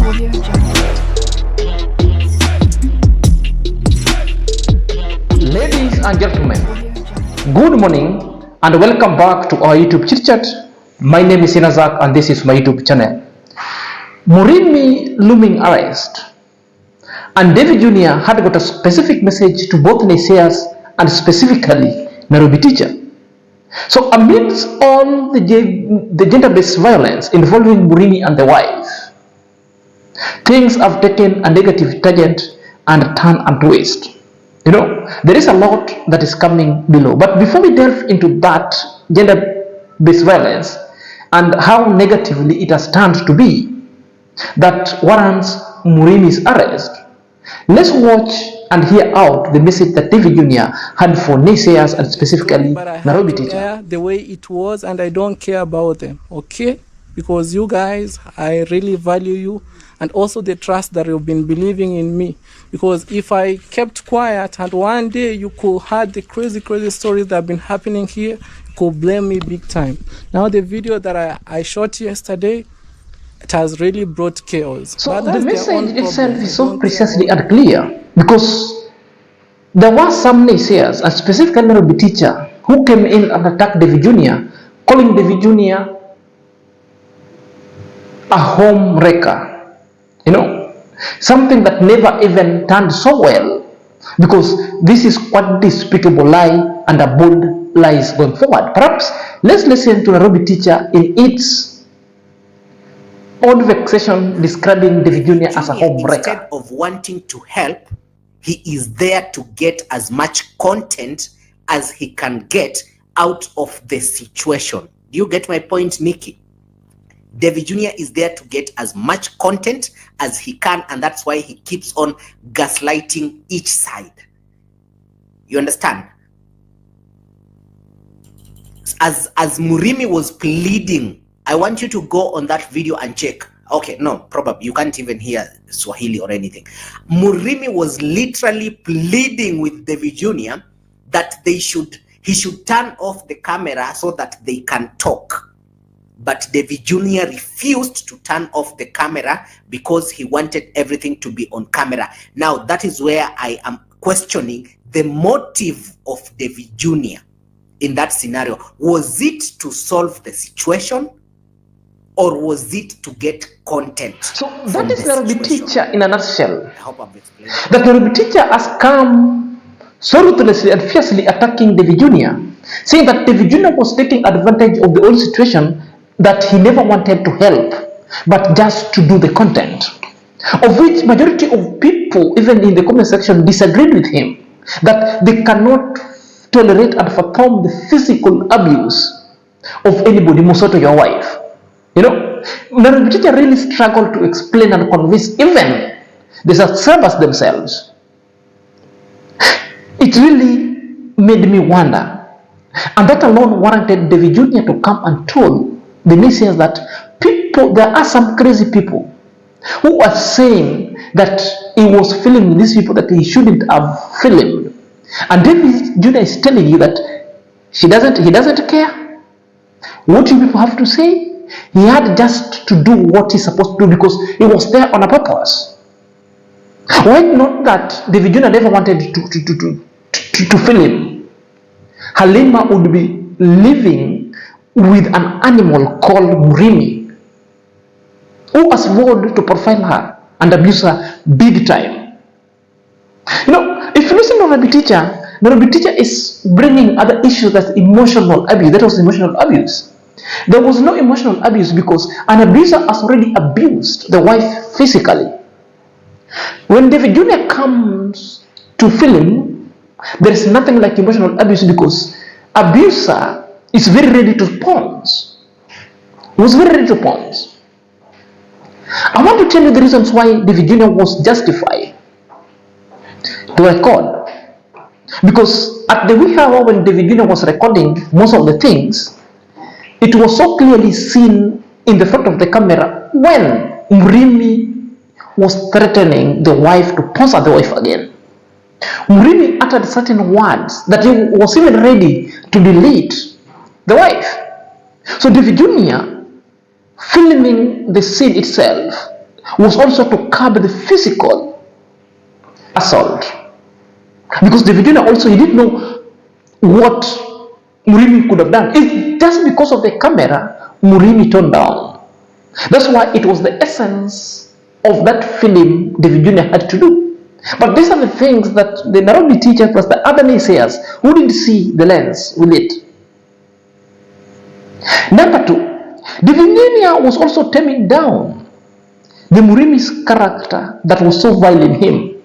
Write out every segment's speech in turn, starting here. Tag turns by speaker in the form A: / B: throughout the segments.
A: Ladies and gentlemen, good morning and welcome back to our YouTube chit chat. My name is Inazak and this is my YouTube channel. Murimi looming arrest, and Davyjr had got a specific message to both naysayers and specifically Nairobi teacher. So amidst all the gender-based violence involving Murimi and the wife, things have taken a negative tangent and turn and twist. There is a lot that is coming below. But before we delve into that gender-based violence and how negatively it has turned to be that warrants Murimi's arrest, let's watch and hear out the message that Davyjr had for naysayers and specifically Nairobi teacher.
B: The way it was, and I don't care about them, okay? Because you guys, I really value you, and also the trust that you've been believing in me. Because if I kept quiet and one day you could have the crazy stories that have been happening here, you could blame me big time. Now the video that I shot yesterday, it has really brought chaos.
A: So the message itself is so precisely and clear, because there were some naysayers, and specifically Nairobi teacher, who came in and attacked Davyjr, calling Davyjr a home wrecker. Something that never even turned so well, because this is quite despicable lie and a bold lies going forward. Perhaps let's listen to Nairobi teacher in its own vexation describing Davyjr as a home wrecker.
C: Instead of wanting to help, he is there to get as much content as he can get out of the situation. Do you get my point, Nikki? Davyjr is there to get as much content as he can, and that's why he keeps on gaslighting each side. You understand? As Murimi was pleading, I want you to go on that video and check. Okay, no, probably you can't even hear Swahili or anything. Murimi was literally pleading with Davyjr that he should turn off the camera so that they can talk. But Davyjr refused to turn off the camera because he wanted everything to be on camera. Now, that is where I am questioning the motive of Davyjr in that scenario. Was it to solve the situation, or was it to get content?
A: So that is Nairobi teacher in a nutshell.
C: I hope I've explained.
A: That Nairobi teacher has come so ruthlessly and fiercely attacking Davyjr, saying that Davyjr was taking advantage of the old situation, that he never wanted to help, but just to do the content, of which majority of people, even in the comment section, disagreed with him, that they cannot tolerate and fathom the physical abuse of anybody, most of your wife. Nairobi teacher really struggled to explain and convince even the subscribers themselves. It really made me wonder, and that alone warranted Davyjr to come and tell the naysayers that there are some crazy people who are saying that he was filming these people that he shouldn't have filmed, and Davyjr is telling you that he doesn't care what you people have to say. He had just to do what he's supposed to do because he was there on a purpose. Why not that Davyjr never wanted to film? Halima would be living with an animal called Murimi, who has vowed to profile her and abuse her big time. If you listen to Nairobi teacher is bringing other issues, that's emotional abuse. That was emotional abuse. There was no emotional abuse because an abuser has already abused the wife physically. When Davyjr comes to film, there is nothing like emotional abuse because abuser is very ready to pounce. Was very ready to pounce. I want to tell you the reasons why Davyjr was justified to record. Because at the wee hour when Davyjr was recording most of the things, it was so clearly seen in the front of the camera when Murimi was threatening the wife to pounce at the wife again. Murimi uttered certain words that he was even ready to delete the wife. So Davyjr filming the scene itself was also to curb the physical assault. Because Davyjr also, he didn't know what Murimi could have done. It's just because of the camera Murimi turned down. That's why it was the essence of that film Davyjr had to do. But these are the things that the Nairobi teacher plus the other naysayers who didn't see the lens with it. Number two, Davyjr was also taming down the Murimi's character that was so vile in him.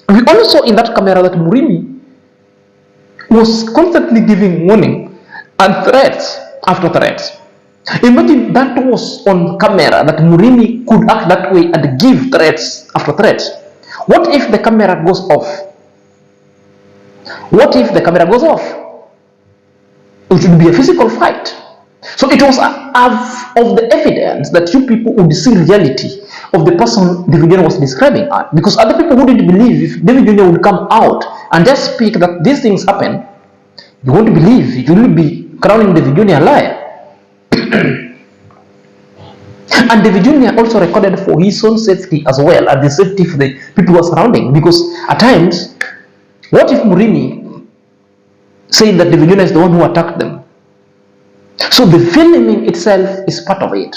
A: We also saw in that camera that Murimi was constantly giving warning and threats after threats. Imagine that was on camera, that Murimi could act that way and give threats after threats. What if the camera goes off? What if the camera goes off? It would be a physical fight. So it was of the evidence that you people would see reality of the person Davyjr was describing at. Because other people wouldn't believe if Davyjr would come out and just speak that these things happen. You won't believe. You will be crowning Davyjr a liar. And Davyjr also recorded for his own safety as well, and the safety for the people who are surrounding. Because at times, what if Murimi said that Davyjr is the one who attacked them? So the filming itself is part of it.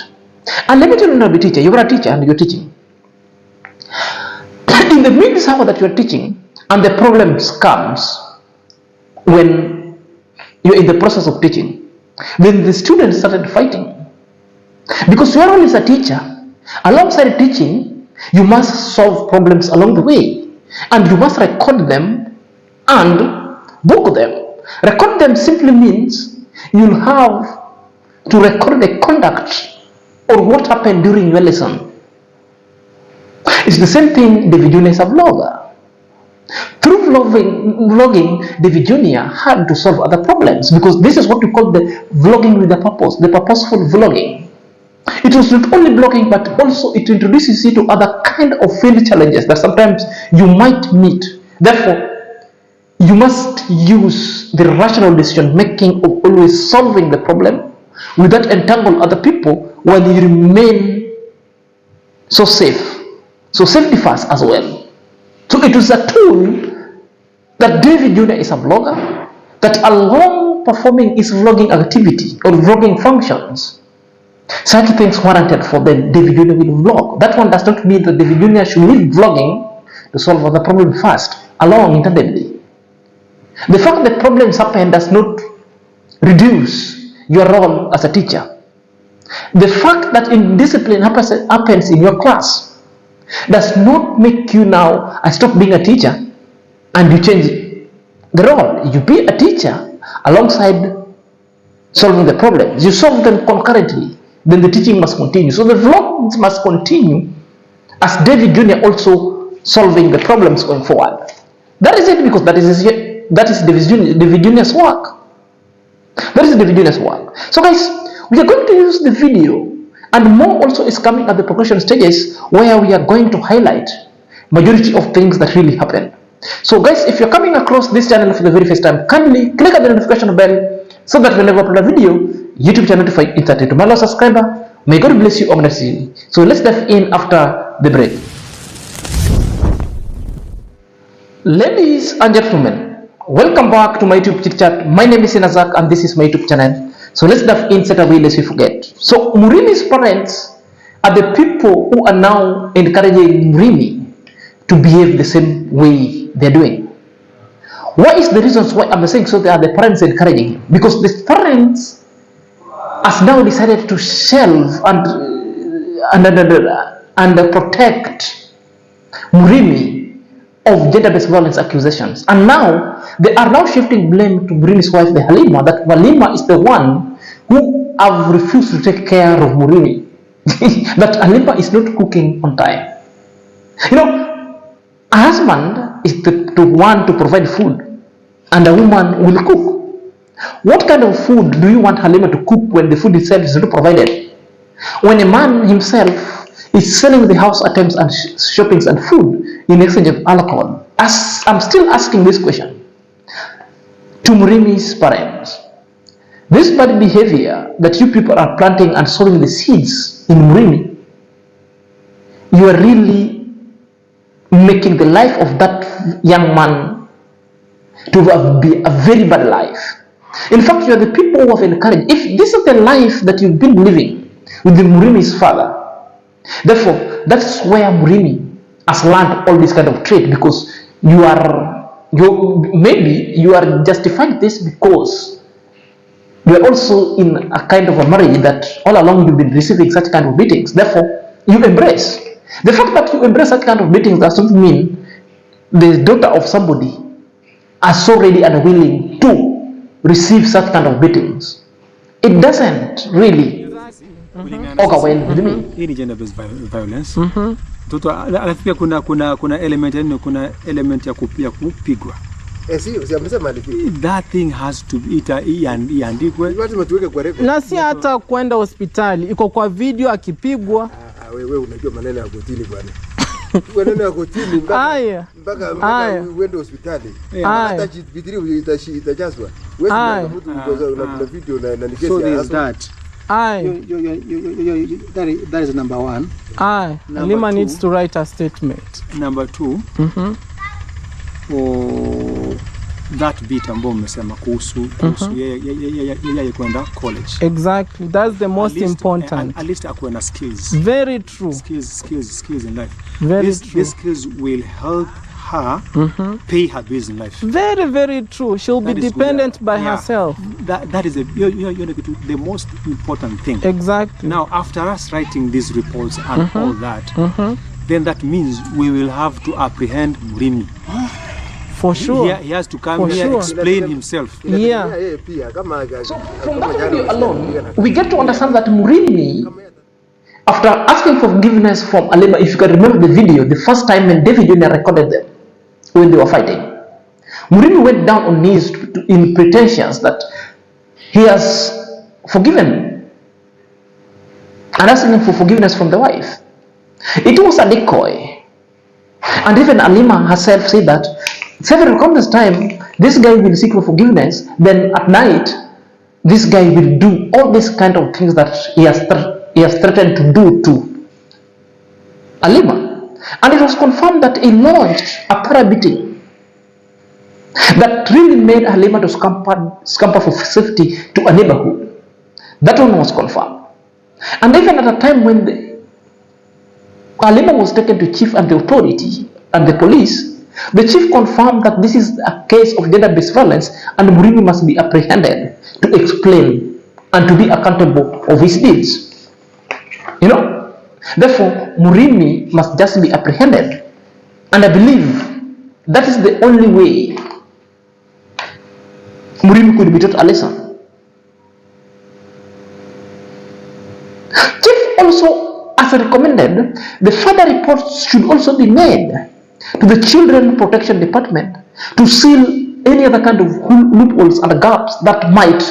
A: And let me tell you, teacher, you're a teacher and you're teaching. In the midst hour that you're teaching, and the problems comes when you're in the process of teaching, then the students started fighting. Because you are always a teacher. Alongside teaching, you must solve problems along the way. And you must record them and book them. Record them simply means you'll have to record the conduct or what happened during your lesson. It's the same thing Davyjr is a vlogger. Through vlogging, Davyjr had to solve other problems, because this is what we call the vlogging with a purpose, the purposeful vlogging. It was not only vlogging, but also it introduces you to other kind of field challenges that sometimes you might meet. Therefore, you must use the rational decision making of always solving the problem without entangle other people, while you remain so safe. So safety first as well. So it was a tool that Davyjr is a vlogger, that along performing his vlogging activity or vlogging functions, such things warranted for the Davyjr will vlog. That one does not mean that Davyjr should leave vlogging to solve other problem first, along internally. The fact that problems happen does not reduce your role as a teacher. The fact that indiscipline happens in your class does not make you now stop being a teacher and you change the role. You be a teacher alongside solving the problems. You solve them concurrently, then the teaching must continue. So the vlogs must continue as Davyjr also solving the problems going forward. That is it, because that is Davyjr's work. That is Davyjr's work. So guys, we are going to use the video, and more also is coming at the progression stages, where we are going to highlight majority of things that really happen. So guys, if you're coming across this channel for the very first time, kindly click on the notification bell so that whenever I upload a video, YouTube channel notify instantly. To my lost subscriber, may God bless you ominously. So let's dive in after the break. Ladies and gentlemen, welcome back to my YouTube chit chat. My name is Inazak and this is my YouTube channel. So let's dive in straight away lest we forget. So Murimi's parents are the people who are now encouraging Murimi to behave the same way they're doing. What is the reasons why I'm saying so? They are the parents encouraging him, because the parents has now decided to shelve and protect Murimi of gender-based violence accusations, and now they are now shifting blame to Murimi's wife, the Halima, that Halima is the one who have refused to take care of Murimi. That Halima is not cooking on time. You know, a husband is the one to provide food, and a woman will cook. What kind of food do you want Halima to cook when the food itself is not provided? When a man himself is selling the house items and shoppings and food in exchange of alcohol? As I'm still asking this question to Murimi's parents. This bad behavior that you people are planting and sowing the seeds in Murimi you are really making the life of that young man to be a very bad life. In fact, you are the people who have encouraged. If this is the life that you've been living with the Murimi's father, therefore, that's where Murimi has learned all this kind of trait, because maybe you are justifying this because you are also in a kind of a marriage that all along you've been receiving such kind of beatings. Therefore, you embrace. The fact that you embrace such kind of beatings doesn't mean the daughter of somebody are so ready and willing to receive such kind of beatings. It doesn't really overwhelm with me.
D: Hii ni gender based violence. Mtoto alafu pia kuna element yani kuna element ya kupigwa.
E: Si amesema alipi.
D: That thing has to be iandikwe.
E: Lazima tuweke kwa record.
B: Na si hata kwenda hospitali, iko kwa video akipigwa.
E: Wewe unajua maneno ya kotini bwana. Maneno ya kotini mpaka uende hospitali. Hata vitri itajazwa. Wewe mtu una video na ni kesi ya
D: that. That is number 1.
B: Lima needs to write a statement.
D: Number 2. That bit ambao umesema kuhusu yeye kwenda college.
B: Exactly, that's the most important.
D: At least akuwe na skills.
B: Very true.
D: Skills in life.
B: Very true.
D: These skills will help her pay her bills in life.
B: Very, very true. She'll be dependent by herself.
D: That is the most important thing.
B: Exactly.
D: Now, after us writing these reports and all that, then that means we will have to apprehend Murimi.
B: For sure.
D: He has to come here and explain himself.
B: Yeah.
A: So from that video alone, we get to understand that Murimi, after asking for forgiveness from Alema, if you can remember the video, the first time when Davyjr recorded them, when they were fighting, Murimi went down on knees in pretensions that he has forgiven and asking for forgiveness from the wife. It was a decoy. And even Alema herself said that several countless times, this guy will seek for forgiveness, then at night, this guy will do all these kind of things that he has threatened to do to Alema. And it was confirmed that he launched a parabeating that really made Alema to scamper for safety to a neighborhood. That one was confirmed. And even at a time when Alema was taken to chief and the authority and the police, the chief confirmed that this is a case of gender-based violence and Murimi must be apprehended to explain and to be accountable of his deeds. You know? Therefore, Murimi must just be apprehended. And I believe that is the only way Murimi could be taught a lesson. Chief also, as recommended, the further reports should also be made to the Children Protection Department to seal any other kind of loopholes and gaps that might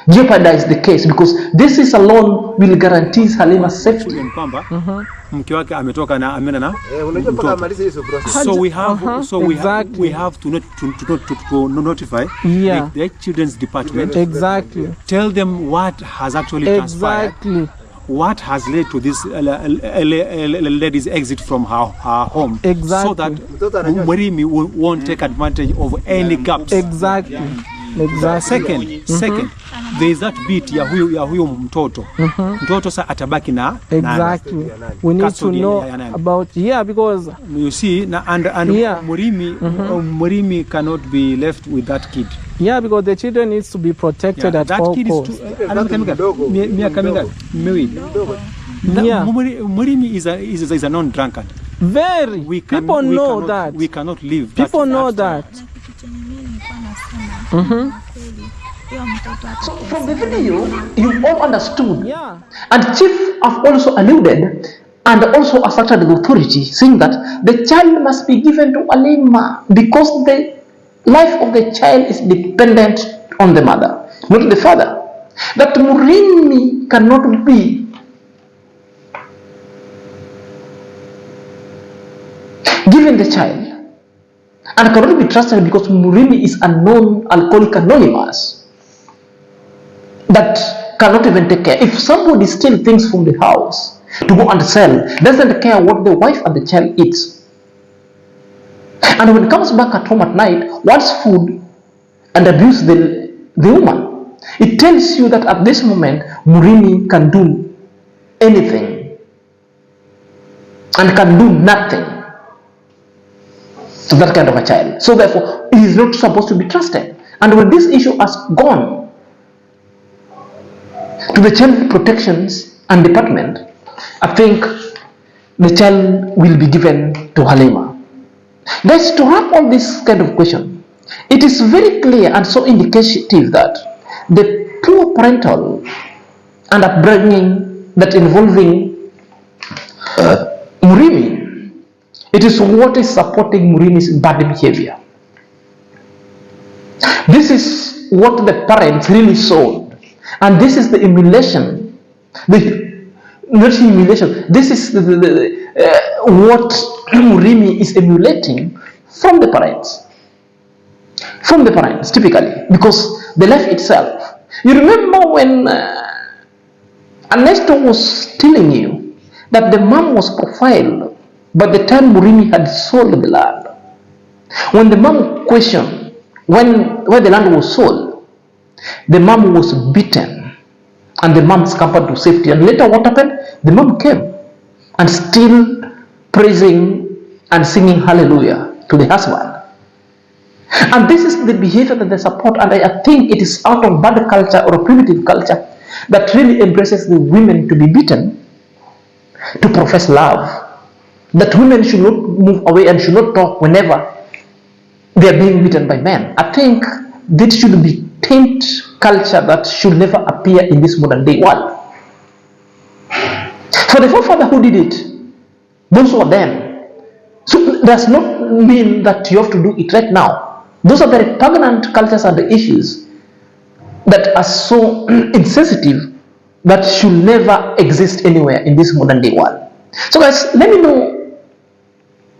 A: jeopardize the case, because this is alone will guarantee Halema's safety.
D: Mke wake ametoka na amena na
E: unajua mpaka amalize hizo process.
D: We have to notify the Children's Department.
B: Exactly.
D: Tell them what has actually transpired. What has led to this lady's exit from her home.
B: Exactly.
D: So that Murimi won't take advantage of any gaps.
B: Exactly.
D: Second, there is that bit ya huyo mtoto. Mtoto sa atabaki na
B: exactly. We need to know about because
D: you see and Murimi cannot be left with that kid.
B: Because the children needs to be protected at all costs.
D: Murimi is a non-drunkard.
B: People know that.
D: We cannot live.
B: People know that.
A: So from the video, you all understood. And Chief have also alluded and also asserted the authority, saying that the child must be given to Alema because the life of the child is dependent on the mother, not the father. That Murimi cannot be given the child and cannot be trusted because Murimi is a known alcoholic anonymous that cannot even take care. If somebody steals things from the house, to go and sell, doesn't care what the wife and the child eats. And when it comes back at home at night, wants food and abuse the woman. It tells you that at this moment, Murimi can do anything and can do nothing to that kind of a child. So therefore, he is not supposed to be trusted. And when this issue has gone to the child protections and department, I think the child will be given to Halima. Guys, to wrap all this kind of question, it is very clear and so indicative that the poor parental and upbringing that involving Murimi, it is what is supporting Murimi's bad behavior. This is what the parents really saw, and this is the emulation, not emulation, this is what Murimi is emulating from the parents. From the parents, typically, because the life itself. You remember when Ernesto was telling you that the mom was profiled by the time Murimi had sold the land. When the mom questioned where the land was sold, the mom was beaten and the mom scampered to safety. And later what happened? The mom came and still praising and singing hallelujah to the husband. And this is the behavior that they support, and I think it is out of bad culture or a primitive culture that really embraces the women to be beaten, to profess love, that women should not move away and should not talk whenever they are being beaten by men. I think this should be taint culture that should never appear in this modern day world. For the forefather who did it, those were then. So it does not mean that you have to do it right now. Those are the repugnant cultures and the issues that are so insensitive that should never exist anywhere in this modern day world. So guys, let me know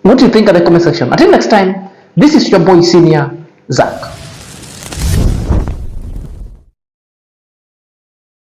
A: what you think in the comment section. Until next time, this is your boy Senior Zach.